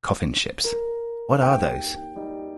coffin ships. What are those?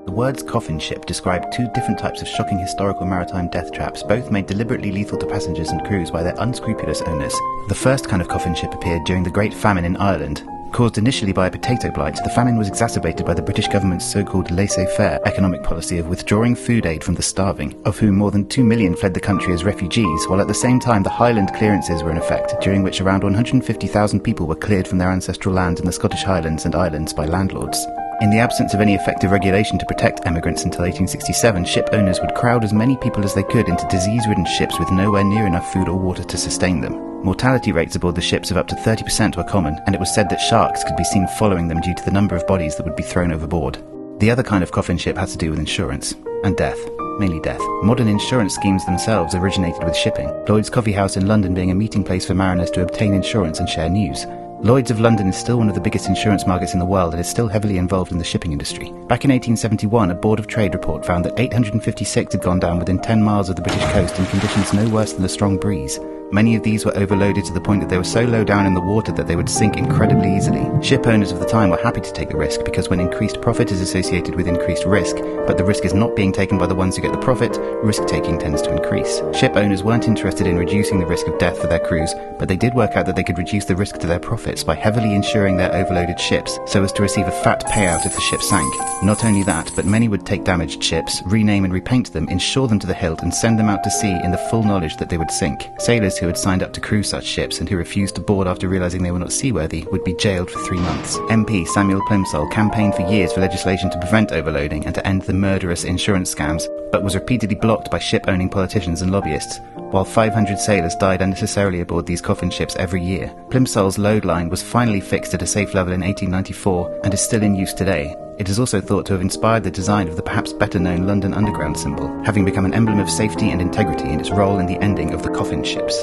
The words coffin ship describe two different types of shocking historical maritime death traps, both made deliberately lethal to passengers and crews by their unscrupulous owners. The first kind of coffin ship appeared during the Great Famine in Ireland. Caused initially by a potato blight, the famine was exacerbated by the British government's so-called laissez-faire economic policy of withdrawing food aid from the starving, of whom more than 2 million fled the country as refugees, while at the same time the Highland Clearances were in effect, during which around 150,000 people were cleared from their ancestral land in the Scottish Highlands and Islands by landlords. In the absence of any effective regulation to protect emigrants until 1867, ship owners would crowd as many people as they could into disease-ridden ships with nowhere near enough food or water to sustain them. Mortality rates aboard the ships of up to 30% were common, and it was said that sharks could be seen following them due to the number of bodies that would be thrown overboard. The other kind of coffin ship had to do with insurance. And death. Mainly death. Modern insurance schemes themselves originated with shipping, Lloyd's Coffee House in London being a meeting place for mariners to obtain insurance and share news. Lloyd's of London is still one of the biggest insurance markets in the world and is still heavily involved in the shipping industry. Back in 1871, a Board of Trade report found that 856 had gone down within 10 miles of the British coast in conditions no worse than a strong breeze. Many of these were overloaded to the point that they were so low down in the water that they would sink incredibly easily. Ship owners of the time were happy to take the risk because when increased profit is associated with increased risk, but the risk is not being taken by the ones who get the profit, risk-taking tends to increase. Ship owners weren't interested in reducing the risk of death for their crews, but they did work out that they could reduce the risk to their profits by heavily insuring their overloaded ships so as to receive a fat payout if the ship sank. Not only that, but many would take damaged ships, rename and repaint them, insure them to the hilt and send them out to sea in the full knowledge that they would sink. Sailors who had signed up to crew such ships and who refused to board after realising they were not seaworthy would be jailed for 3 months. MP Samuel Plimsoll campaigned for years for legislation to prevent overloading and to end the murderous insurance scams, but was repeatedly blocked by ship-owning politicians and lobbyists, while 500 sailors died unnecessarily aboard these coffin ships every year. Plimsoll's load line was finally fixed at a safe level in 1894 and is still in use today. It is also thought to have inspired the design of the perhaps better-known London Underground symbol, having become an emblem of safety and integrity in its role in the ending of the coffin ships.